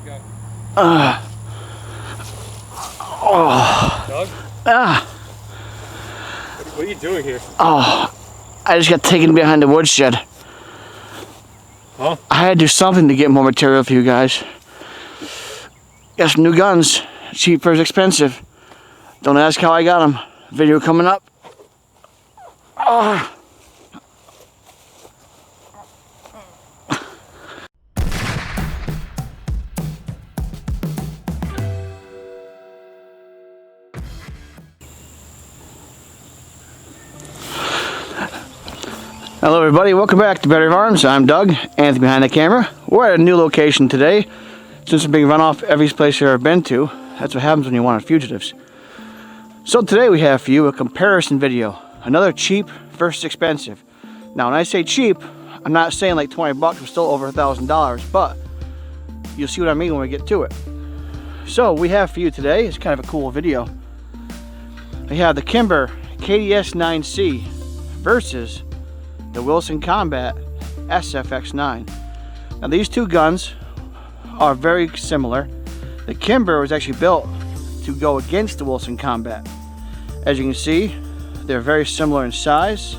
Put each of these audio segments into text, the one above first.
go. Oh. Doug? What are you doing here? Oh, I just got taken behind the woodshed. Huh? I had to do something to get more material for you guys. Got some new guns. Cheap versus expensive. Don't ask how I got them. Video coming up. Oh. Hello everybody, welcome back to Battery of Arms. I'm Doug, Anthony behind the camera. We're at a new location today. Since I'm being run off every place I've ever been to, that's what happens when you want fugitives. So today we have for you a comparison video. Another cheap versus expensive. Now when I say cheap, I'm not saying like 20 bucks, we're still over $1,000, but you'll see what I mean when we get to it. So we have for you today, it's kind of a cool video. We have the Kimber KDS9c versus the Wilson Combat SFX9. Now these two guns are very similar. The Kimber was actually built to go against the Wilson Combat. As you can see, they're very similar in size,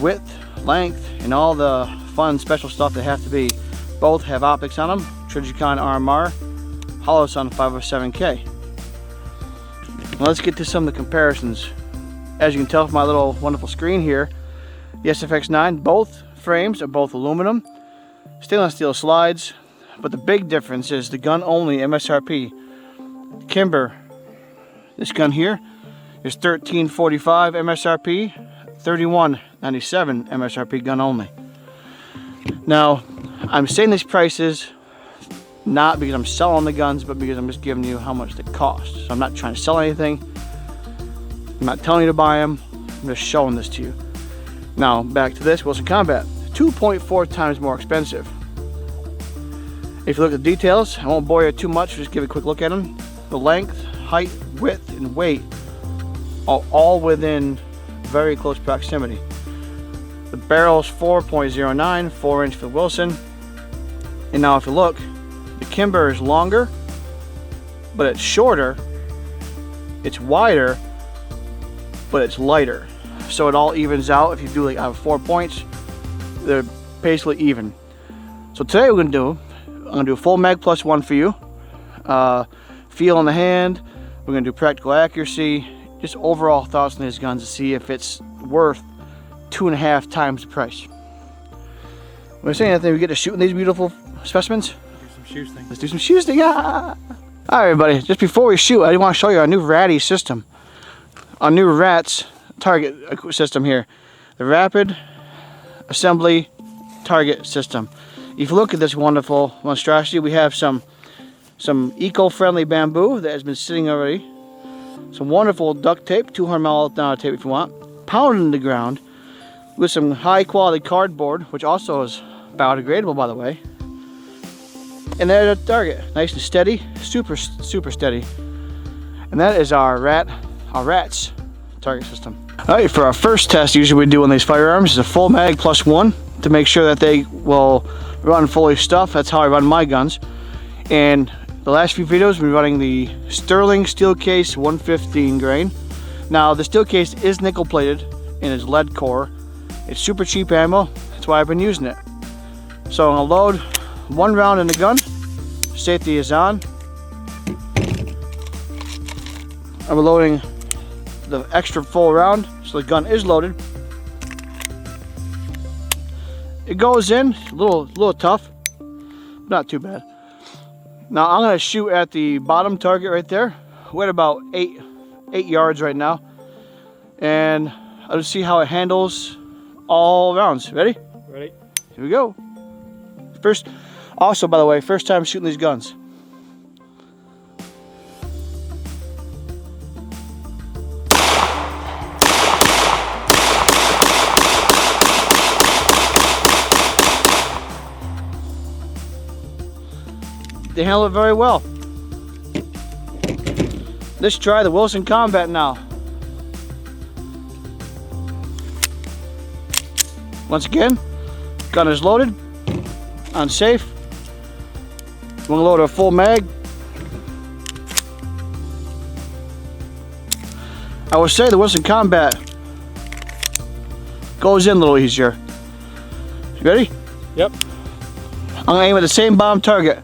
width, length, and all the fun special stuff they have to be. Both have optics on them, Trigicon RMR, Holosun 507K. Now let's get to some of the comparisons. As you can tell from my little wonderful screen here, the SFX9, both frames are both aluminum, stainless steel slides, but the big difference is the gun only MSRP. Kimber, this gun here is $13.45 MSRP, $31.97 MSRP gun only. Now, I'm saying these prices not because I'm selling the guns, but because I'm just giving you how much they cost. So I'm not trying to sell anything. I'm not telling you to buy them. I'm just showing this to you. Now, back to this Wilson Combat, 2.4 times more expensive. If you look at the details, I won't bore you too much, just give a quick look at them. The length, height, width, and weight are all within very close proximity. The barrel is 4.09, 4-inch for Wilson. And now if you look, the Kimber is longer, but it's shorter, it's wider, but it's lighter. So it all evens out. If you do like out of 4 points, they're basically even. So today I'm gonna do a full mag plus one for you. Feel in the hand. We're gonna do practical accuracy. Just overall thoughts on these guns to see if it's worth 2.5 times the price. When I say anything, we get to shooting these beautiful specimens. Let's do some shooting. Ah! All right, everybody. Just before we shoot, I want to show you our new RATI system. Our new RATS target system here, the Rapid Assembly Target System. If you look at this wonderful monstrosity, we have some eco-friendly bamboo that has been sitting already, some wonderful duct tape, 200 ml tape if you want, pounded in the ground with some high quality cardboard, which also is biodegradable by the way. And there's a target, nice and steady, super steady. And that is our RATS target system. Alright, for our first test, usually we do on these firearms is a full mag plus one to make sure that they will run fully stuffed. That's how I run my guns. And the last few videos we've been running the Sterling steel case 115 grain. Now the steel case is nickel plated and is lead core. It's super cheap ammo, that's why I've been using it. So I'm gonna load one round in the gun. Safety is on. I'm loading the extra full round, so the gun is loaded. It goes in a little tough, not too bad. Now I'm gonna shoot at the bottom target right there. We're at about 8 yards right now, and I'll just see how it handles all rounds. Ready? Ready. Here we go. Also, by the way, first time shooting these guns. They handle it very well. Let's try the Wilson Combat now. Once again, gun is loaded, unsafe. We'll load a full mag. I would say the Wilson Combat goes in a little easier. You ready? Yep. I'm gonna aim at the same bottom target.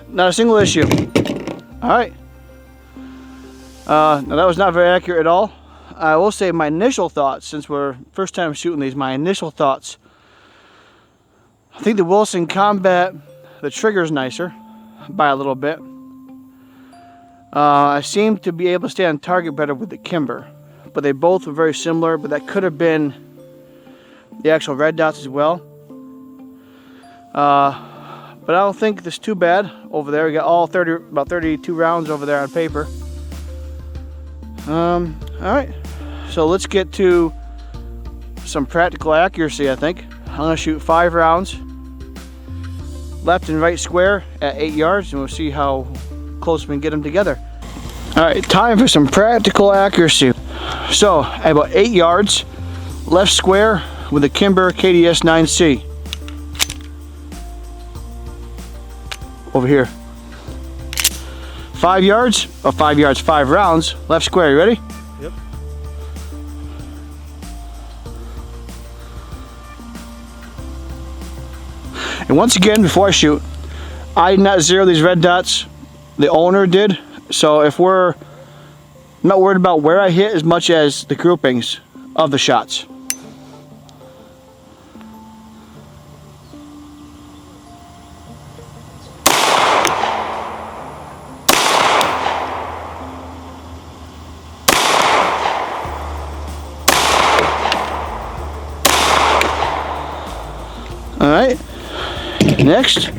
Not a single issue. All right. Now that was not very accurate at all. I will say my initial thoughts, since we're first time shooting these, my initial thoughts. I think the Wilson Combat, the trigger's nicer by a little bit. I seem to be able to stay on target better with the Kimber, but they both were very similar, but that could have been the actual red dots as well. But I don't think this is too bad over there. We got all about 32 rounds over there on paper. All right, so let's get to some practical accuracy, I think. I'm gonna shoot 5 rounds, left and right square at 8 yards, and we'll see how close we can get them together. All right, time for some practical accuracy. So, at about 8 yards, left square with a Kimber KDS9c. Over here. 5 yards, 5 rounds, left square. You ready? Yep. And once again, before I shoot, I did not zero these red dots. The owner did. So if we're not worried about where I hit as much as the groupings of the shots. Alright, next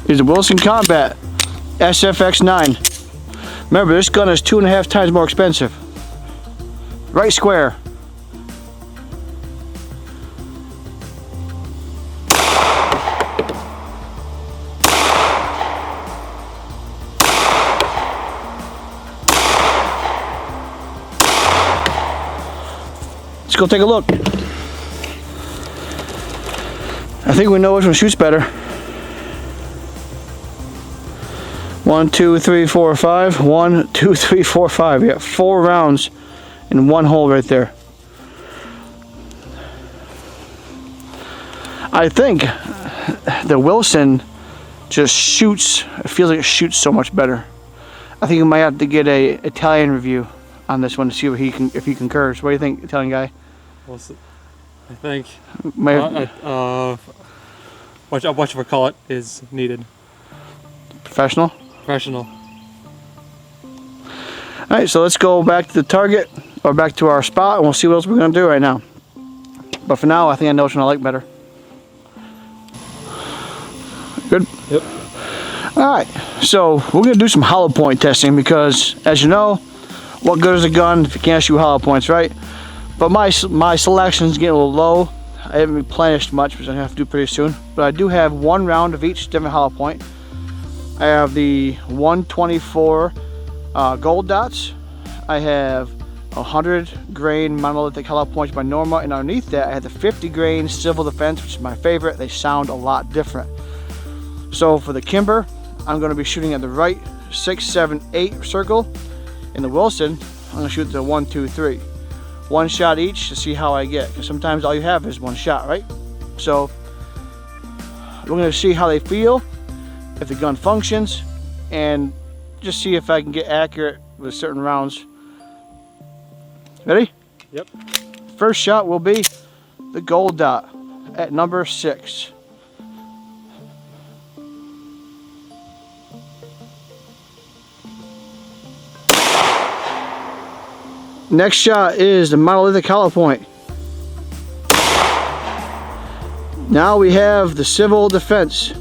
is the Wilson Combat SFX9. Remember, this gun is 2.5 times more expensive. Right square. Let's go take a look. I think we know which one shoots better. 1, 2, 3, 4, 5. 1, 2, 3, 4, 5. We got 4 rounds in one hole right there. I think the Wilson just shoots. It feels like it shoots so much better. I think we might have to get a Italian review on this one to see if he concurs. What do you think, Italian guy? Well, I think what you call it is needed. Professional? Professional. Alright, so let's go back to the target, or back to our spot, and we'll see what else we're going to do right now. But for now, I think I know which one I like better. Good? Yep. Alright, so we're going to do some hollow point testing because, as you know, what good is a gun if you can't shoot hollow points, right? But my selection's getting a little low. I haven't replenished much, which I have to do pretty soon. But I do have 1 round of each different hollow point. I have the 124 gold dots. I have 100 grain monolithic hollow points by Norma, and underneath that I have the 50 grain civil defense, which is my favorite. They sound a lot different. So for the Kimber, I'm going to be shooting at the right 6, 7, 8 circle. In the Wilson, I'm going to shoot the 1, 2, 3. 1 shot each to see how I get, because sometimes all you have is 1 shot, right? So we're going to see how they feel, if the gun functions, and just see if I can get accurate with certain rounds. Ready? Yep. First shot will be the gold dot at number 6. Next shot is the monolithic hollow point. Now we have the civil defense.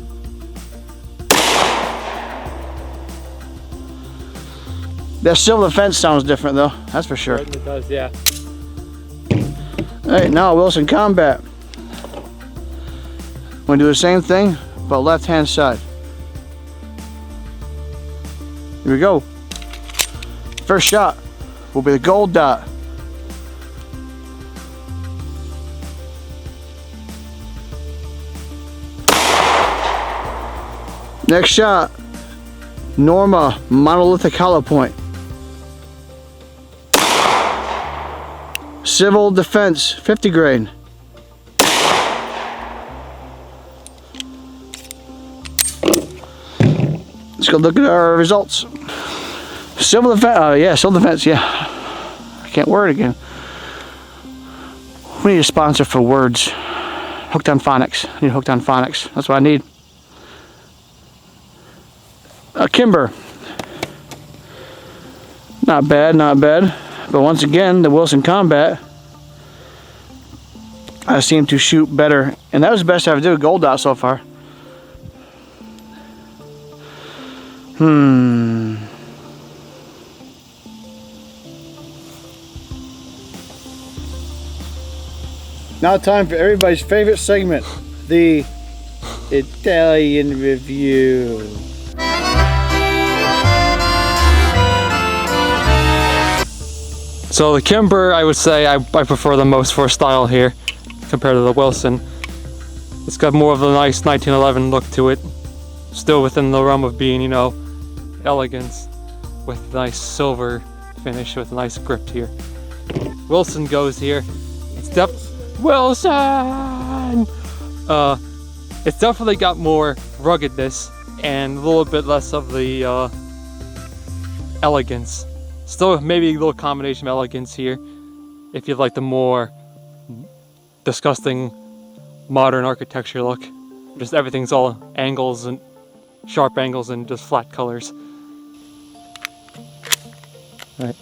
That civil defense sounds different though, that's for sure. It does, yeah. Alright, now Wilson Combat. I'm going to do the same thing, but left hand side. Here we go. First shot will be the gold dot. Next shot, Norma monolithic hollow point. Civil defense 50 grain. Let's go look at our results. Civil defense, civil defense, yeah. I can't word again. We need a sponsor for words. Hooked on Phonics. I need Hooked on Phonics. That's what I need. Kimber. Not bad, not bad. But once again, the Wilson Combat, I seem to shoot better. And that was the best I've done with gold dot so far. Now time for everybody's favorite segment, the Italian review. So the Kimber, I would say I prefer the most for style here compared to the Wilson. It's got more of a nice 1911 look to it. Still within the realm of being, you know, elegance with nice silver finish with a nice grip here. Wilson goes here. It's Wilson! It's definitely got more ruggedness and a little bit less of the elegance. Still maybe a little combination of elegance here if you like the more disgusting modern architecture look. Just everything's all angles and sharp angles and just flat colors. All right.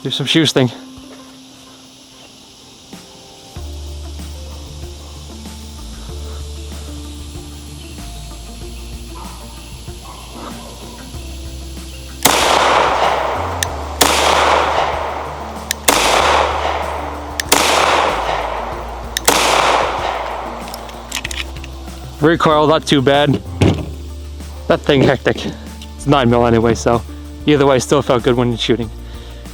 Do some shoesting. Recoil, not too bad. That thing hectic. It's 9mm anyway, so either way, still felt good when shooting.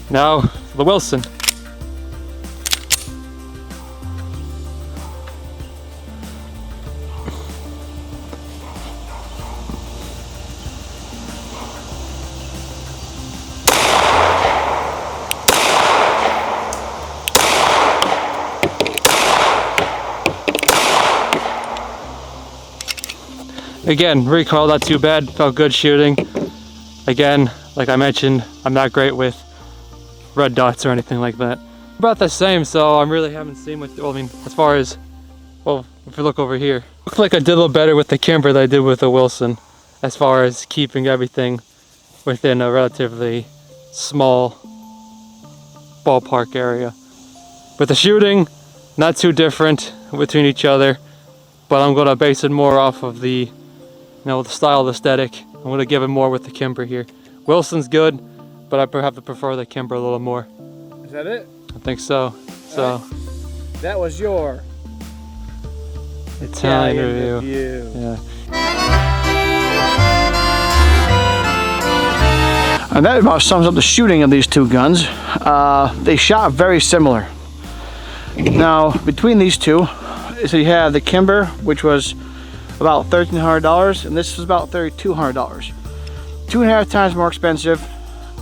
Now, the Wilson. Again, recoil not too bad, felt good shooting. Again, like I mentioned, I'm not great with red dots or anything like that. About the same, so I really haven't seen much, well, I mean, as far as, well, if you look over here. Looks like I did a little better with the Kimber than I did with the Wilson, as far as keeping everything within a relatively small ballpark area. With the shooting, not too different between each other, but I'm gonna base it more off of the, you know, the style, the aesthetic. I'm gonna give it more with the Kimber here. Wilson's good, but I have to prefer the Kimber a little more. Is that it? I think so. So right. That was your Italian review. Yeah. And that about sums up the shooting of these two guns. They shot very similar. Now, between these two, so you have the Kimber, which was about $1,300, and this was about $3,200. 2.5 times more expensive.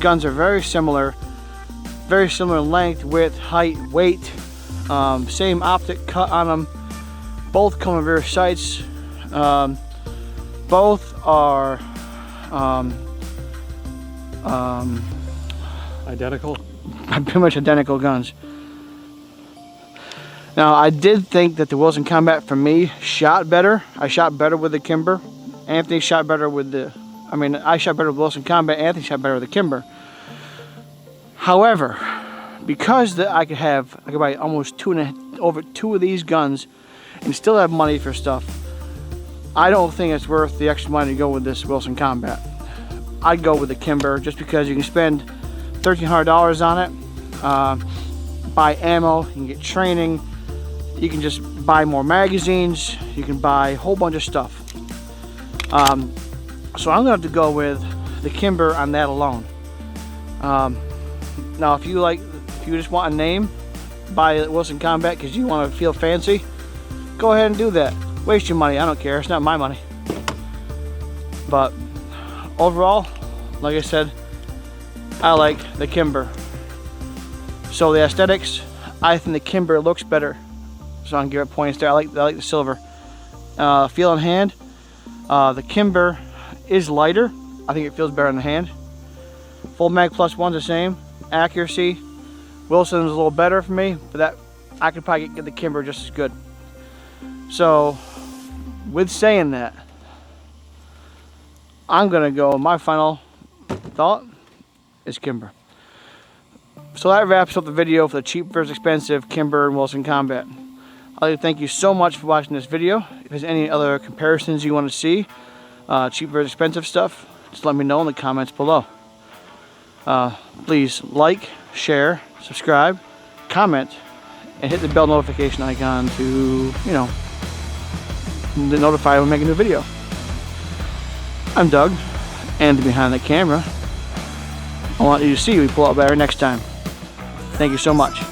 Guns are very similar length, width, height, weight. Same optic cut on them. Both come with rear sights. Both are Identical? Pretty much identical guns. Now, I did think that the Wilson Combat, for me, shot better. I shot better with the Kimber. Anthony shot better with the, I shot better with Wilson Combat. Anthony shot better with the Kimber. However, because I could buy almost over two of these guns and still have money for stuff, I don't think it's worth the extra money to go with this Wilson Combat. I'd go with the Kimber just because you can spend $1,300 on it, buy ammo, you can get training, you can just buy more magazines, you can buy a whole bunch of stuff. So I'm going to have to go with the Kimber on that alone. Now if you just want a name, buy Wilson Combat because you want to feel fancy, go ahead and do that. Waste your money, I don't care, it's not my money. But overall, like I said, I like the Kimber. So the aesthetics, I think the Kimber looks better. So I can give it points there. I like the silver. Feel in hand, the Kimber is lighter. I think it feels better in the hand. Full mag plus one's the same. Accuracy, Wilson's a little better for me, but that I could probably get the Kimber just as good. So with saying that, I'm gonna go, my final thought is Kimber. So that wraps up the video for the cheap versus expensive Kimber and Wilson Combat. I'd like to thank you so much for watching this video. If there's any other comparisons you want to see, cheap versus expensive stuff, just let me know in the comments below. Please like, share, subscribe, comment, and hit the bell notification icon to, you know, notify when we make a new video. I'm Doug, and behind the camera, I want you to see we pull out better next time. Thank you so much.